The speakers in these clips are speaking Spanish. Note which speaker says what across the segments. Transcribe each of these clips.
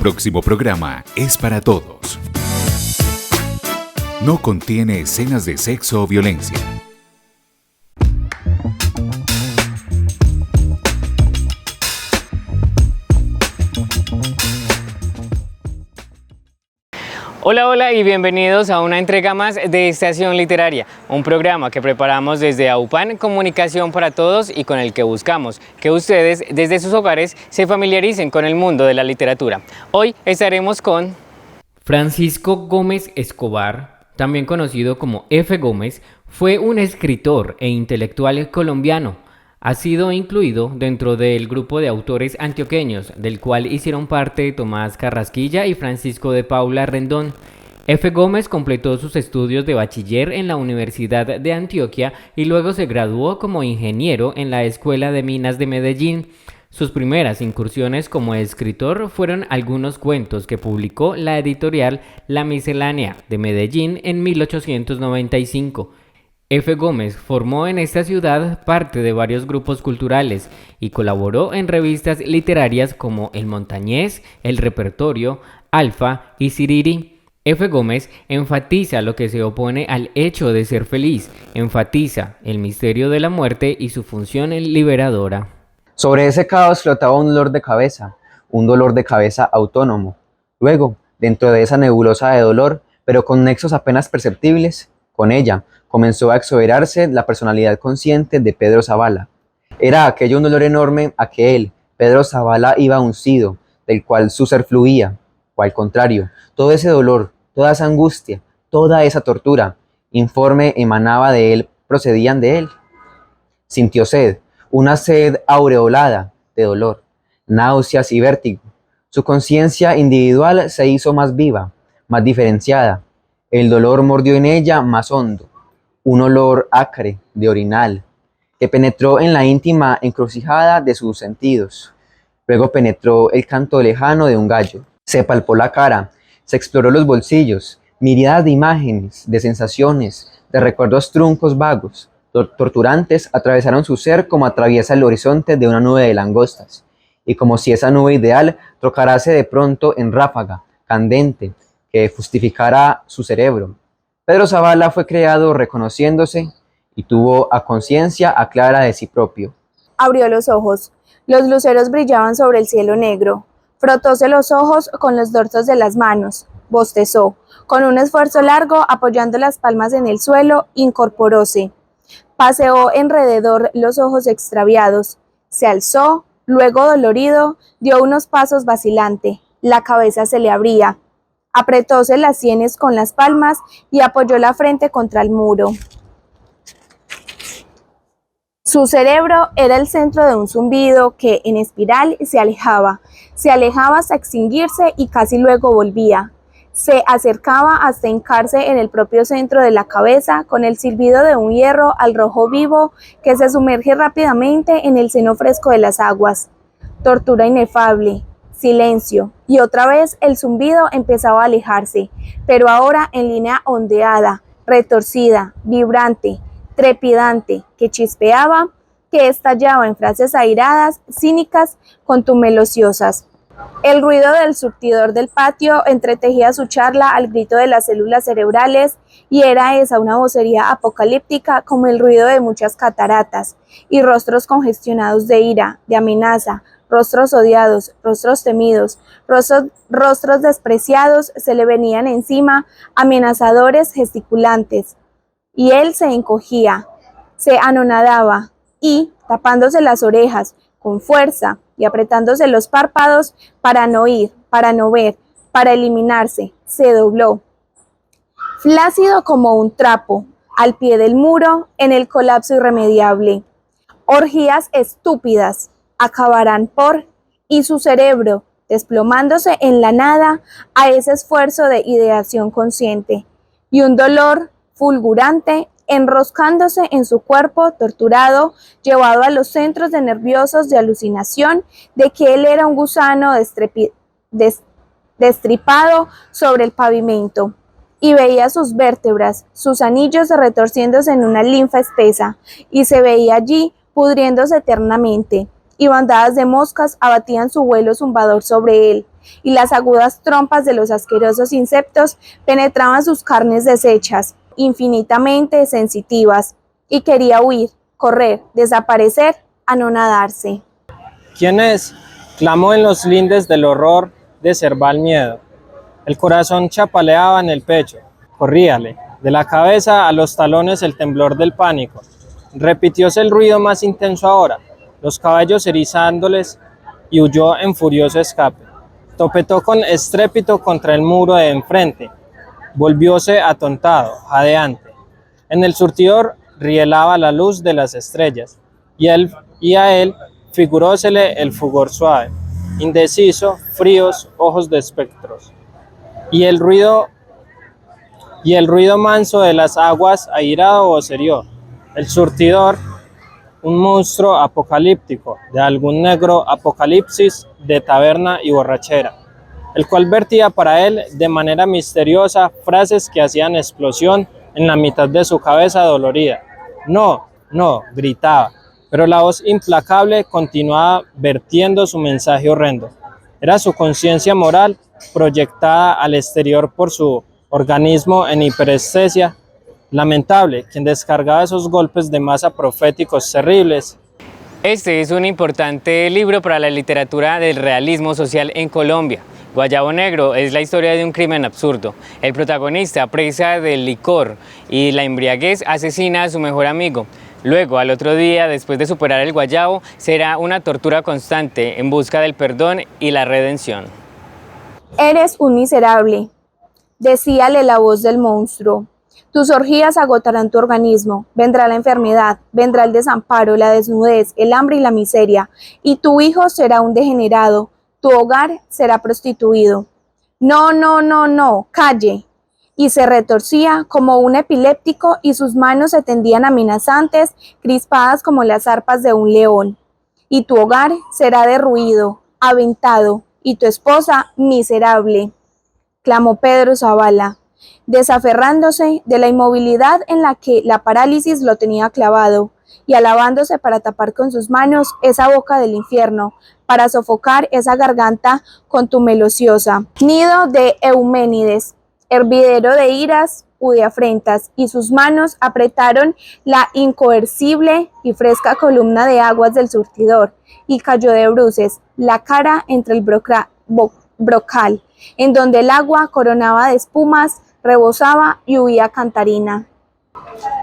Speaker 1: próximo programa es para todos. No contiene escenas de sexo o violencia.
Speaker 2: Hola, hola y bienvenidos a una entrega más de Estación Literaria, un programa que preparamos desde AUPAN Comunicación para Todos y con el que buscamos que ustedes desde sus hogares se familiaricen con el mundo de la literatura. Hoy estaremos con
Speaker 3: Francisco Gómez Escobar, también conocido como F. Gómez, fue un escritor e intelectual colombiano. Ha sido incluido dentro del grupo de autores antioqueños, del cual hicieron parte Tomás Carrasquilla y Francisco de Paula Rendón. F. Gómez completó sus estudios de bachiller en la Universidad de Antioquia y luego se graduó como ingeniero en la Escuela de Minas de Medellín. Sus primeras incursiones como escritor fueron algunos cuentos que publicó la editorial La Miscelánea de Medellín en 1895. F. Gómez formó en esta ciudad parte de varios grupos culturales y colaboró en revistas literarias como El Montañés, El Repertorio, Alfa y Siriri. F. Gómez enfatiza lo que se opone al hecho de ser feliz, enfatiza el misterio de la muerte y su función liberadora.
Speaker 4: Sobre ese caos flotaba un dolor de cabeza autónomo. Luego, dentro de esa nebulosa de dolor, pero con nexos apenas perceptibles, con ella comenzó a exuberarse la personalidad consciente de Pedro Zavala. Era aquello un dolor enorme a que él, Pedro Zavala, iba uncido, del cual su ser fluía, o al contrario, todo ese dolor, toda esa angustia, toda esa tortura, informe emanaba de él, procedían de él. Sintió sed, una sed aureolada de dolor, náuseas y vértigo. Su conciencia individual se hizo más viva, más diferenciada. El dolor mordió en ella más hondo, un olor acre de orinal, que penetró en la íntima encrucijada de sus sentidos. Luego penetró el canto lejano de un gallo. Se palpó la cara, se exploró los bolsillos, miríadas de imágenes, de sensaciones, de recuerdos truncos vagos, torturantes, atravesaron su ser como atraviesa el horizonte de una nube de langostas, y como si esa nube ideal trocarase de pronto en ráfaga, candente, que justificara su cerebro. Pedro Zavala fue creado reconociéndose y tuvo a conciencia clara de sí propio.
Speaker 5: Abrió los ojos. Los luceros brillaban sobre el cielo negro. Frotóse los ojos con los dorsos de las manos. Bostezó. Con un esfuerzo largo, apoyando las palmas en el suelo, incorporóse. Paseó enrededor los ojos extraviados. Se alzó, luego dolorido, dio unos pasos vacilante. La cabeza se le abría. Apretóse las sienes con las palmas y apoyó la frente contra el muro. Su cerebro era el centro de un zumbido que, en espiral, se alejaba hasta extinguirse y casi luego volvía. Se acercaba hasta hincarse en el propio centro de la cabeza con el silbido de un hierro al rojo vivo que se sumerge rápidamente en el seno fresco de las aguas. Tortura inefable. Silencio, y otra vez el zumbido empezaba a alejarse, pero ahora en línea ondeada, retorcida, vibrante, trepidante, que chispeaba, que estallaba en frases airadas, cínicas, contumelociosas. El ruido del surtidor del patio entretejía su charla al grito de las células cerebrales, y era esa una vocería apocalíptica como el ruido de muchas cataratas, y rostros congestionados de ira, de amenaza, rostros odiados, rostros temidos, rostros despreciados se le venían encima, amenazadores, gesticulantes. Y él se encogía, se anonadaba y, tapándose las orejas con fuerza y apretándose los párpados para no oír, para no ver, para eliminarse, se dobló. Flácido como un trapo, al pie del muro, en el colapso irremediable. Orgías estúpidas acabarán por, y su cerebro, desplomándose en la nada a ese esfuerzo de ideación consciente, y un dolor fulgurante enroscándose en su cuerpo torturado, llevado a los centros de nerviosos de alucinación de que él era un gusano destripado sobre el pavimento, y veía sus vértebras, sus anillos retorciéndose en una linfa espesa, y se veía allí pudriéndose eternamente, y bandadas de moscas abatían su vuelo zumbador sobre él, y las agudas trompas de los asquerosos insectos penetraban sus carnes deshechas, infinitamente sensitivas, y quería huir, correr, desaparecer, anonadarse.
Speaker 6: ¿Quién es? Clamó en los lindes del horror de Serval miedo. El corazón chapaleaba en el pecho. Corríale, de la cabeza a los talones el temblor del pánico. Repitióse el ruido más intenso ahora, los cabellos erizándoles, y huyó en furioso escape. Topetó con estrépito contra el muro de enfrente. Volvióse atontado, jadeante. En el surtidor rielaba la luz de las estrellas, y a él figurósele el fulgor suave, indeciso, fríos ojos de espectros. Y el ruido manso de las aguas airado vocerío. El surtidor, un monstruo apocalíptico, de algún negro apocalipsis de taberna y borrachera, el cual vertía para él de manera misteriosa frases que hacían explosión en la mitad de su cabeza dolorida. No, no, gritaba, pero la voz implacable continuaba vertiendo su mensaje horrendo. Era su conciencia moral proyectada al exterior por su organismo en hiperestesia lamentable, quien descargaba esos golpes de masa proféticos terribles.
Speaker 2: Este es un importante libro para la literatura del realismo social en Colombia. Guayabo Negro es la historia de un crimen absurdo. El protagonista, presa del licor y la embriaguez, asesina a su mejor amigo. Luego, al otro día, después de superar el guayabo, será una tortura constante en busca del perdón y la redención.
Speaker 5: Eres un miserable, decíale la voz del monstruo. Tus orgías agotarán tu organismo, vendrá la enfermedad, vendrá el desamparo, la desnudez, el hambre y la miseria, y tu hijo será un degenerado, tu hogar será prostituido. No, no, no, no, calle. Y se retorcía como un epiléptico y sus manos se tendían amenazantes, crispadas como las arpas de un león. Y tu hogar será derruido, aventado, y tu esposa miserable, clamó Pedro Zavala, desaferrándose de la inmovilidad en la que la parálisis lo tenía clavado y alabándose para tapar con sus manos esa boca del infierno, para sofocar esa garganta contumelciosa. Nido de Euménides, hervidero de iras u de afrentas, y sus manos apretaron la incoercible y fresca columna de aguas del surtidor, y cayó de bruces, la cara entre el brocal, en donde el agua coronaba de espumas, rebosaba y huía cantarina.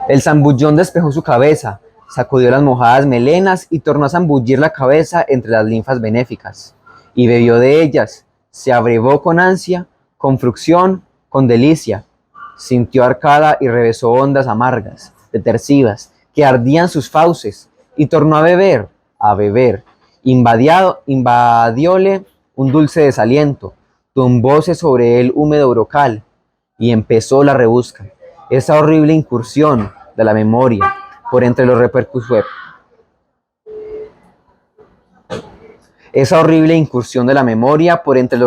Speaker 4: El zambullón despejó su cabeza, sacudió las mojadas melenas y tornó a zambullir la cabeza entre las linfas benéficas, y bebió de ellas, se abrevó con ansia, con frucción, con delicia, sintió arcada y revesó ondas amargas, detersivas, que ardían sus fauces, y tornó a beber, invadióle un dulce desaliento, tumbóse sobre él húmedo brocal, y empezó la rebusca, esa horrible incursión de la memoria por entre los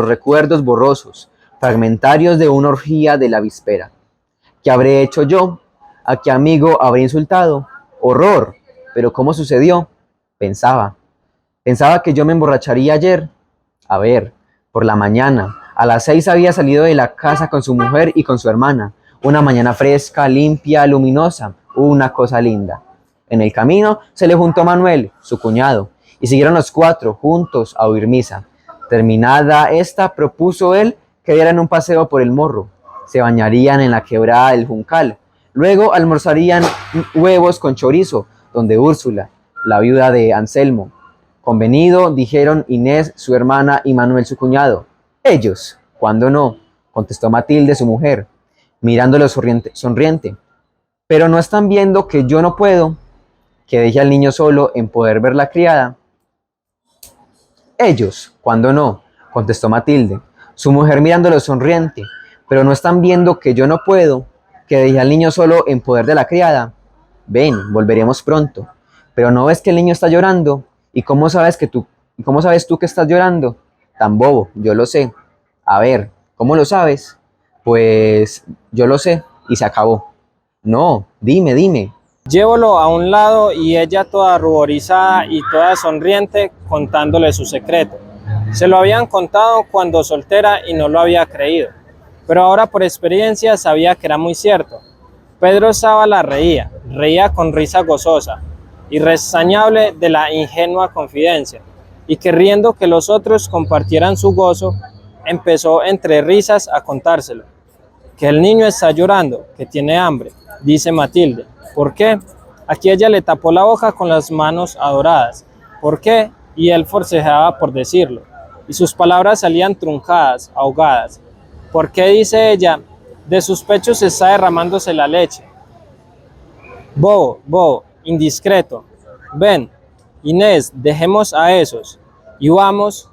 Speaker 4: recuerdos borrosos, fragmentarios de una orgía de la víspera. ¿Qué habré hecho yo? ¿A qué amigo habré insultado? ¡Horror! ¿Pero cómo sucedió? Pensaba que yo me emborracharía ayer. A ver, por la mañana, a las 6 había salido de la casa con su mujer y con su hermana. Una mañana fresca, limpia, luminosa, una cosa linda. En el camino se le juntó Manuel, su cuñado, y siguieron los 4 juntos a oír misa. Terminada esta, propuso él que dieran un paseo por el Morro. Se bañarían en la quebrada del Juncal. Luego almorzarían huevos con chorizo, donde Úrsula, la viuda de Anselmo. Convenido, dijeron Inés, su hermana, y Manuel, su cuñado. Ellos, ¿cuándo no?, contestó Matilde, su mujer, mirándolo sonriente. Pero no están viendo que yo no puedo, que deje al niño solo en poder ver la criada. Ellos, ¿cuándo no?, contestó Matilde, su mujer mirándolo sonriente. Pero no están viendo que yo no puedo, que deje al niño solo en poder de la criada. Ven, volveremos pronto. Pero ¿no ves que el niño está llorando? ¿Y cómo sabes tú que estás llorando? Tan bobo, yo lo sé. A ver, ¿cómo lo sabes? Pues yo lo sé y se acabó. No, dime.
Speaker 6: Llévolo a un lado y ella toda ruborizada y toda sonriente contándole su secreto. Se lo habían contado cuando soltera y no lo había creído, pero ahora por experiencia sabía que era muy cierto. Pedro Zabala reía con risa gozosa, irresañable de la ingenua confidencia, y queriendo que los otros compartieran su gozo, empezó entre risas a contárselo. Que el niño está llorando, que tiene hambre, dice Matilde. ¿Por qué? Aquí ella le tapó la boca con las manos adoradas. ¿Por qué? Y él forcejeaba por decirlo, y sus palabras salían truncadas, ahogadas. ¿Por qué? Dice ella, de sus pechos está derramándose la leche. Bobo, indiscreto. Ven, Inés, dejemos a esos. Y vamos.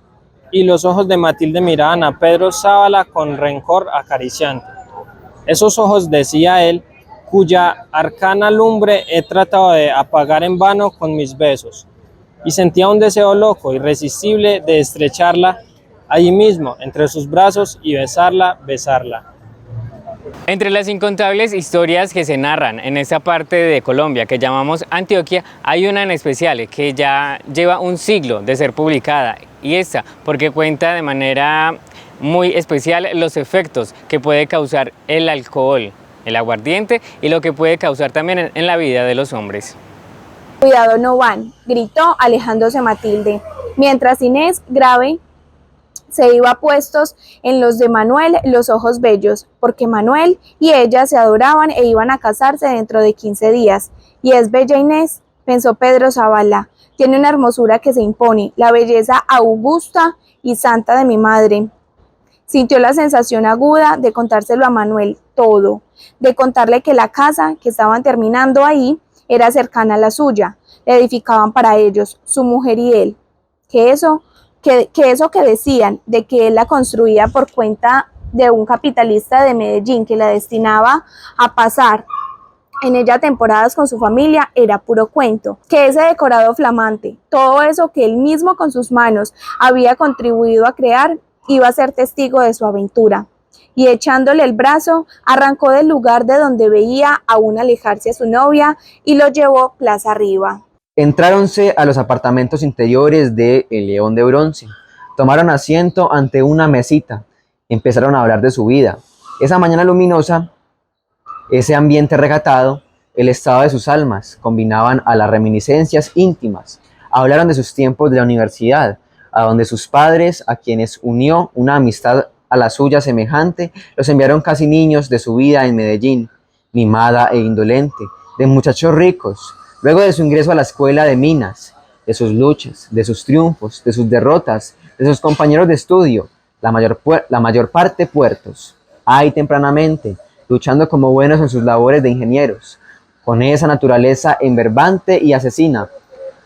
Speaker 6: Y los ojos de Matilde miraban a Pedro Zabala con rencor acariciante. Esos ojos, decía él, cuya arcana lumbre he tratado de apagar en vano con mis besos. Y sentía un deseo loco, irresistible, de estrecharla allí mismo, entre sus brazos y besarla.
Speaker 2: Entre las incontables historias que se narran en esta parte de Colombia que llamamos Antioquia, hay una en especial que ya lleva un siglo de ser publicada, y esta porque cuenta de manera muy especial los efectos que puede causar el alcohol, el aguardiente, y lo que puede causar también en la vida de los hombres.
Speaker 5: Cuidado, no van, gritó alejándose Matilde, mientras Inés, grave, se iba puestos en los de Manuel los ojos bellos, porque Manuel y ella se adoraban e iban a casarse dentro de 15 días. Y es bella Inés, pensó Pedro Zabala, tiene una hermosura que se impone, la belleza augusta y santa de mi madre. Sintió la sensación aguda de contárselo a Manuel todo, de contarle que la casa que estaban terminando ahí era cercana a la suya, le edificaban para ellos, su mujer y él, que eso que decían de que él la construía por cuenta de un capitalista de Medellín que la destinaba a pasar en ella temporadas con su familia era puro cuento, que ese decorado flamante, todo eso que él mismo con sus manos había contribuido a crear, iba a ser testigo de su aventura. Y echándole el brazo, arrancó del lugar de donde veía aún alejarse a su novia y lo llevó plaza arriba.
Speaker 4: Entráronse a los apartamentos interiores de El León de Bronce, tomaron asiento ante una mesita, empezaron a hablar de su vida. Esa mañana luminosa, ese ambiente recatado, el estado de sus almas, combinaban a las reminiscencias íntimas. Hablaron de sus tiempos de la universidad, a donde sus padres, a quienes unió una amistad a la suya semejante, los enviaron casi niños de su vida en Medellín, mimada e indolente, de muchachos ricos. Luego de su ingreso a la escuela de Minas, de sus luchas, de sus triunfos, de sus derrotas, de sus compañeros de estudio, la mayor parte puertos, ahí tempranamente, luchando como buenos en sus labores de ingenieros, con esa naturaleza enverbante y asesina.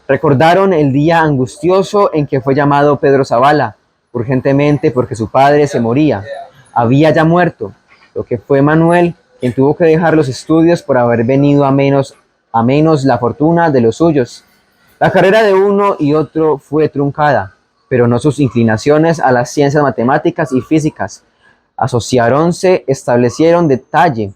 Speaker 4: Recordaron el día angustioso en que fue llamado Pedro Zabala, urgentemente porque su padre se moría, había ya muerto, lo que fue Manuel, quien tuvo que dejar los estudios por haber venido a menos la fortuna de los suyos. La carrera de uno y otro fue truncada, pero no sus inclinaciones a las ciencias matemáticas y físicas. Asociaronse, establecieron detalle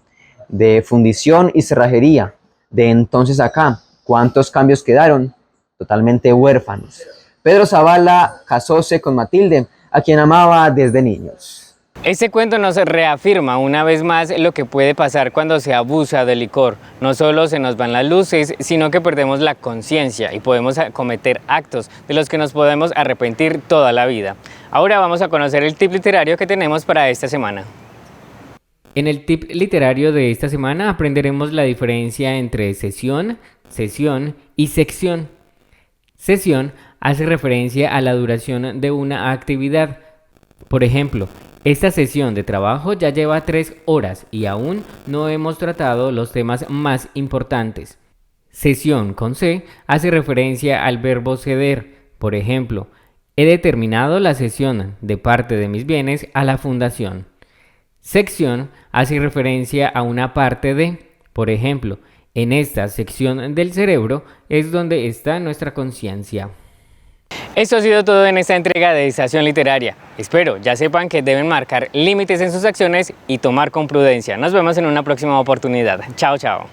Speaker 4: de fundición y cerrajería. De entonces acá, ¿cuántos cambios quedaron? Totalmente huérfanos. Pedro Zabala casóse con Matilde, a quien amaba desde niños.
Speaker 2: Este cuento nos reafirma una vez más lo que puede pasar cuando se abusa del licor. No solo se nos van las luces, sino que perdemos la conciencia y podemos cometer actos de los que nos podemos arrepentir toda la vida. Ahora vamos a conocer el tip literario que tenemos para esta semana.
Speaker 3: En el tip literario de esta semana aprenderemos la diferencia entre sesión y sección. Sesión hace referencia a la duración de una actividad. Por ejemplo, esta sesión de trabajo ya lleva 3 horas y aún no hemos tratado los temas más importantes. Sesión con C hace referencia al verbo ceder. Por ejemplo, he determinado la cesión de parte de mis bienes a la fundación. Sección hace referencia a una parte de, por ejemplo, en esta sección del cerebro es donde está nuestra conciencia.
Speaker 2: Esto ha sido todo en esta entrega de Estación Literaria. Espero ya sepan que deben marcar límites en sus acciones y tomar con prudencia. Nos vemos en una próxima oportunidad. Chao, chao.